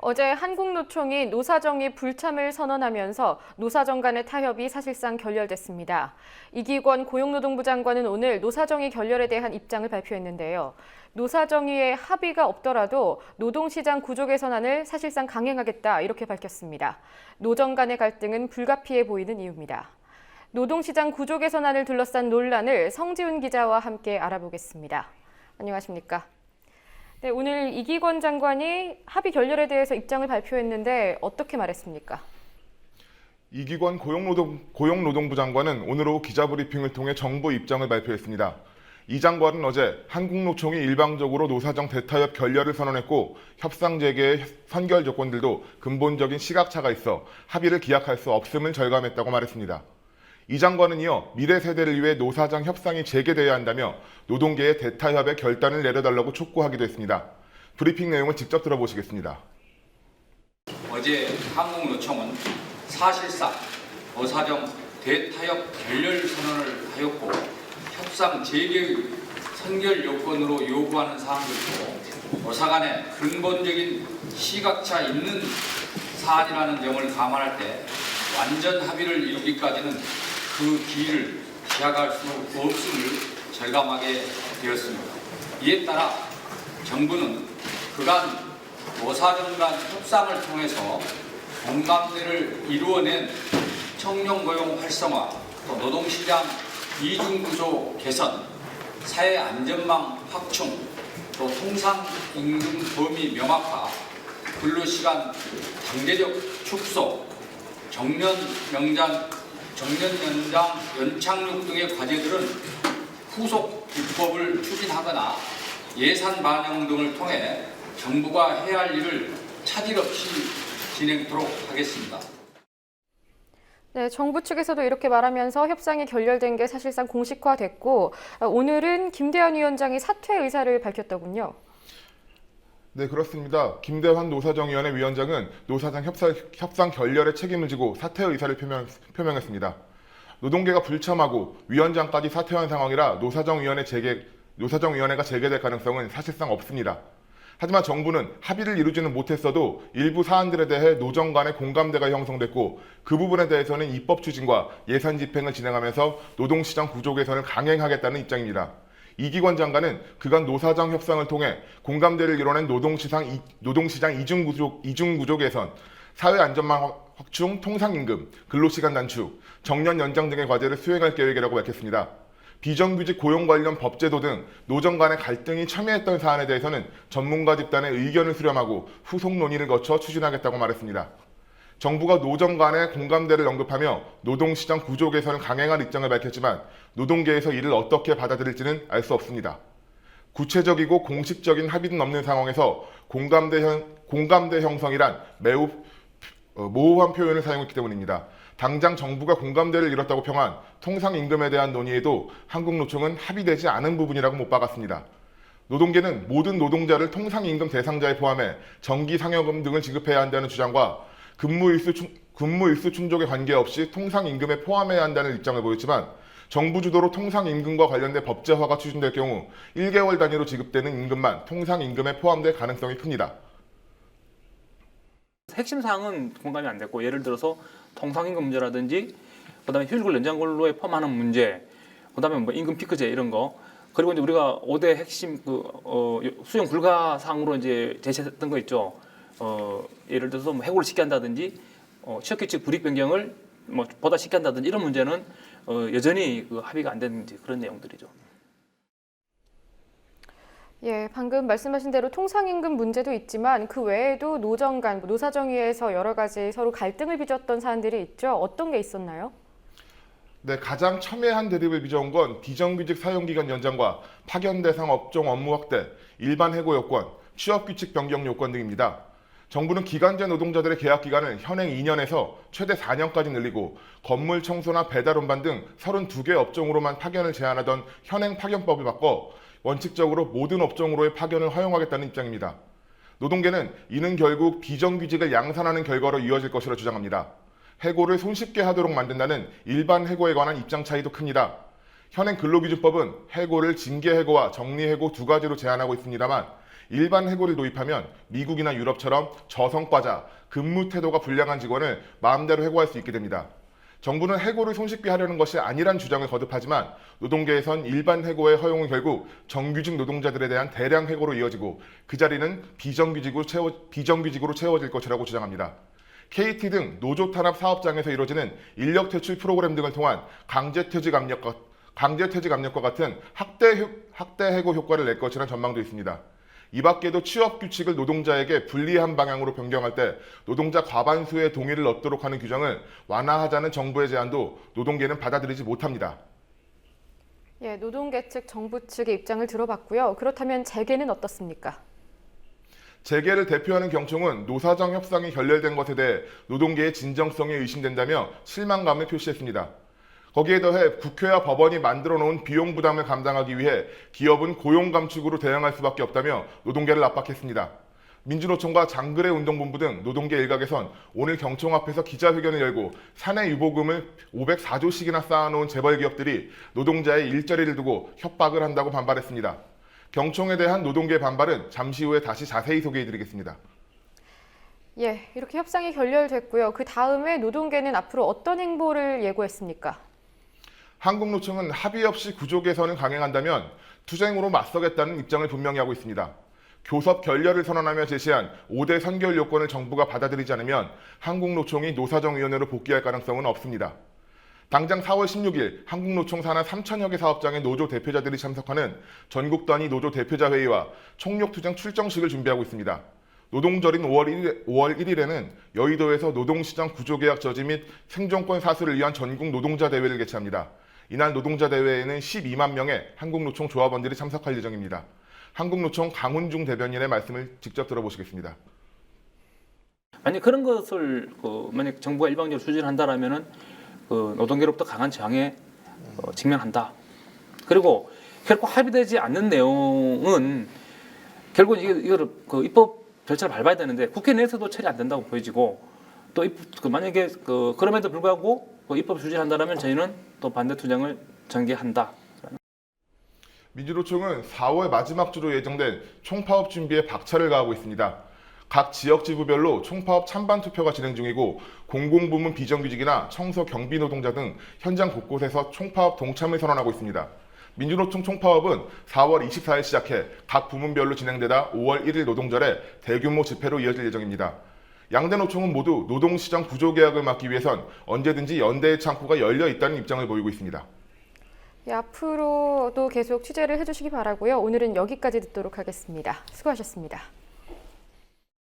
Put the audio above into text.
어제 한국노총이 노사정의 불참을 선언하면서 노사정 간의 타협이 사실상 결렬됐습니다. 이기권 고용노동부 장관은 오늘 노사정의 결렬에 대한 입장을 발표했는데요. 노사정의의 합의가 없더라도 노동시장 구조 개선안을 사실상 강행하겠다 이렇게 밝혔습니다. 노정 간의 갈등은 불가피해 보이는 이유입니다. 노동시장 구조 개선안을 둘러싼 논란을 성지훈 기자와 함께 알아보겠습니다. 안녕하십니까? 네, 오늘 이기권 장관이 합의 결렬에 대해서 입장을 발표했는데 어떻게 말했습니까? 이기권 고용노동부 장관은 오늘 오후 기자브리핑을 통해 정부 입장을 발표했습니다. 이 장관은 어제 한국노총이 일방적으로 노사정 대타협 결렬을 선언했고 협상 재개의 선결 조건들도 근본적인 시각차가 있어 합의를 기약할 수 없음을 절감했다고 말했습니다. 이 장관은 이어 미래 세대를 위해 노사정 협상이 재개돼야 한다며 노동계의 대타협의 결단을 내려달라고 촉구하기도 했습니다. 브리핑 내용을 직접 들어보시겠습니다. 어제 한국노총은 사실상 노사정 대타협 결렬 선언을 하였고 협상 재개의 선결 요건으로 요구하는 사항들도 노사 간의 근본적인 시각차 있는 사안이라는 점을 감안할 때 완전 합의를 이루기까지는 그 길을 기약할 수 없음을 절감하게 되었습니다. 이에 따라 정부는 그간 노사정 간 협상을 통해서 공감대를 이루어낸 청년고용 활성화, 또 노동시장 이중구조 개선, 사회 안전망 확충, 또 통상임금 범위 명확화, 근로시간 강제적 축소, 정년 연장력 등의 과제들은 후속 입법을 추진하거나 예산 반영 등을 통해 정부가 해야 할 일을 차질 없이 진행토록 하겠습니다. 네, 정부 측에서도 이렇게 말하면서 협상이 결렬된 게 사실상 공식화됐고 오늘은 김대환 위원장이 사퇴 의사를 밝혔더군요. 네, 그렇습니다. 김대환 노사정위원회 위원장은 노사정 협상 결렬의 책임을 지고 사퇴 의사를 표명했습니다. 노동계가 불참하고 위원장까지 사퇴한 상황이라 노사정위원회가 재개될 가능성은 사실상 없습니다. 하지만 정부는 합의를 이루지는 못했어도 일부 사안들에 대해 노정 간의 공감대가 형성됐고 그 부분에 대해서는 입법 추진과 예산 집행을 진행하면서 노동시장 구조 개선을 강행하겠다는 입장입니다. 이기권 장관은 그간 노사정 협상을 통해 공감대를 이뤄낸 노동시장 이중구조 개선, 사회 안전망 확충, 통상임금, 근로시간 단축, 정년 연장 등의 과제를 수행할 계획이라고 밝혔습니다. 비정규직 고용 관련 법제도 등 노정 간의 갈등이 첨예했던 사안에 대해서는 전문가 집단의 의견을 수렴하고 후속 논의를 거쳐 추진하겠다고 말했습니다. 정부가 노정 간의 공감대를 언급하며 노동시장 구조 개선을 강행할 입장을 밝혔지만 노동계에서 이를 어떻게 받아들일지는 알 수 없습니다. 구체적이고 공식적인 합의는 없는 상황에서 공감대 형성이란 매우 모호한 표현을 사용했기 때문입니다. 당장 정부가 공감대를 이뤘다고 평한 통상임금에 대한 논의에도 한국노총은 합의되지 않은 부분이라고 못 박았습니다. 노동계는 모든 노동자를 통상임금 대상자에 포함해 정기 상여금 등을 지급해야 한다는 주장과 근무일수 충족에 관계없이 통상임금에 포함해야 한다는 입장을 보였지만 정부 주도로 통상임금과 관련된 법제화가 추진될 경우 1개월 단위로 지급되는 임금만 통상임금에 포함될 가능성이 큽니다. 핵심 사항은 공감이 안 됐고 예를 들어서 통상임금 문제라든지 그다음에 휴일근 연장근로에 포함하는 문제, 그다음에 뭐 임금 피크제 이런 거, 그리고 이제 우리가 5대 핵심 수용 불가 사항으로 이제 제시했던 거 있죠. 예를 들어서 뭐 해고를 쉽게 한다든지 취업규칙 불이익 변경을 뭐 보다 쉽게 한다든지 이런 문제는 여전히 합의가 안 되는지 그런 내용들이죠. 예, 방금 말씀하신 대로 통상임금 문제도 있지만 그 외에도 노정 간, 노사정위에서 여러 가지 서로 갈등을 빚었던 사안들이 있죠. 어떤 게 있었나요? 네, 가장 첨예한 대립을 빚어온 건 비정규직 사용기간 연장과 파견 대상 업종 업무 확대, 일반 해고 요건, 취업규칙 변경 요건 등입니다. 정부는 기간제 노동자들의 계약 기간을 현행 2년에서 최대 4년까지 늘리고 건물 청소나 배달 운반 등 32개 업종으로만 파견을 제한하던 현행 파견법을 바꿔 원칙적으로 모든 업종으로의 파견을 허용하겠다는 입장입니다. 노동계는 이는 결국 비정규직을 양산하는 결과로 이어질 것이라 주장합니다. 해고를 손쉽게 하도록 만든다는 일반 해고에 관한 입장 차이도 큽니다. 현행 근로기준법은 해고를 징계해고와 정리해고 두 가지로 제한하고 있습니다만 일반 해고를 도입하면 미국이나 유럽처럼 저성과자, 근무 태도가 불량한 직원을 마음대로 해고할 수 있게 됩니다. 정부는 해고를 손쉽게 하려는 것이 아니란 주장을 거듭하지만 노동계에선 일반 해고의 허용은 결국 정규직 노동자들에 대한 대량 해고로 이어지고 그 자리는 비정규직으로 채워질 것이라고 주장합니다. KT 등 노조 탄압 사업장에서 이루어지는 인력 퇴출 프로그램 등을 통한 강제퇴직 압력과 같은 학대 해고 효과를 낼 것이라는 전망도 있습니다. 이 밖에도 취업 규칙을 노동자에게 불리한 방향으로 변경할 때 노동자 과반수의 동의를 얻도록 하는 규정을 완화하자는 정부의 제안도 노동계는 받아들이지 못합니다. 예, 노동계 측, 정부 측의 입장을 들어봤고요. 그렇다면 재계는 어떻습니까? 재계를 대표하는 경총은 노사정 협상이 결렬된 것에 대해 노동계의 진정성이 의심된다며 실망감을 표시했습니다. 거기에 더해 국회와 법원이 만들어 놓은 비용 부담을 감당하기 위해 기업은 고용 감축으로 대응할 수밖에 없다며 노동계를 압박했습니다. 민주노총과 장그래 운동본부 등 노동계 일각에선 오늘 경총 앞에서 기자회견을 열고 사내 유보금을 504조씩이나 쌓아놓은 재벌 기업들이 노동자의 일자리를 두고 협박을 한다고 반발했습니다. 경총에 대한 노동계 반발은 잠시 후에 다시 자세히 소개해드리겠습니다. 예, 이렇게 협상이 결렬됐고요. 그 다음에 노동계는 앞으로 어떤 행보를 예고했습니까? 한국노총은 합의 없이 구조 개선을 강행한다면 투쟁으로 맞서겠다는 입장을 분명히 하고 있습니다. 교섭 결렬을 선언하며 제시한 5대 선결 요건을 정부가 받아들이지 않으면 한국노총이 노사정위원회로 복귀할 가능성은 없습니다. 당장 4월 16일 한국노총 산하 3천여 개 사업장의 노조 대표자들이 참석하는 전국 단위 노조 대표자 회의와 총력투쟁 출정식을 준비하고 있습니다. 노동절인 5월 1일에는 여의도에서 노동시장 구조계약 저지 및 생존권 사수를 위한 전국 노동자 대회를 개최합니다. 이날 노동자 대회에는 12만 명의 한국노총 조합원들이 참석할 예정입니다. 한국노총 강훈중 대변인의 말씀을 직접 들어보시겠습니다. 만약 그런 것을 만약 정부가 일방적으로 추진한다라면은 노동계로부터 강한 저항에 직면한다. 그리고 결코 합의되지 않는 내용은 결국 이거를 입법 절차를 밟아야 되는데 국회 내에서도 처리 안 된다고 보여지고 또 만약에 그럼에도 불구하고 입법 추진한다라면 저희는 또 반대 투쟁을 전개한다. 민주노총은 4월 마지막 주로 예정된 총파업 준비에 박차를 가하고 있습니다. 각 지역 지부별로 총파업 찬반 투표가 진행 중이고 공공부문 비정규직이나 청소 경비 노동자 등 현장 곳곳에서 총파업 동참을 선언하고 있습니다. 민주노총 총파업은 4월 24일 시작해 각 부문별로 진행되다 5월 1일 노동절에 대규모 집회로 이어질 예정입니다. 양대 노총은 모두 노동시장 구조개혁을 막기 위해선 언제든지 연대의 창구가 열려 있다는 입장을 보이고 있습니다. 예, 앞으로도 계속 취재를 해주시기 바라고요. 오늘은 여기까지 듣도록 하겠습니다. 수고하셨습니다.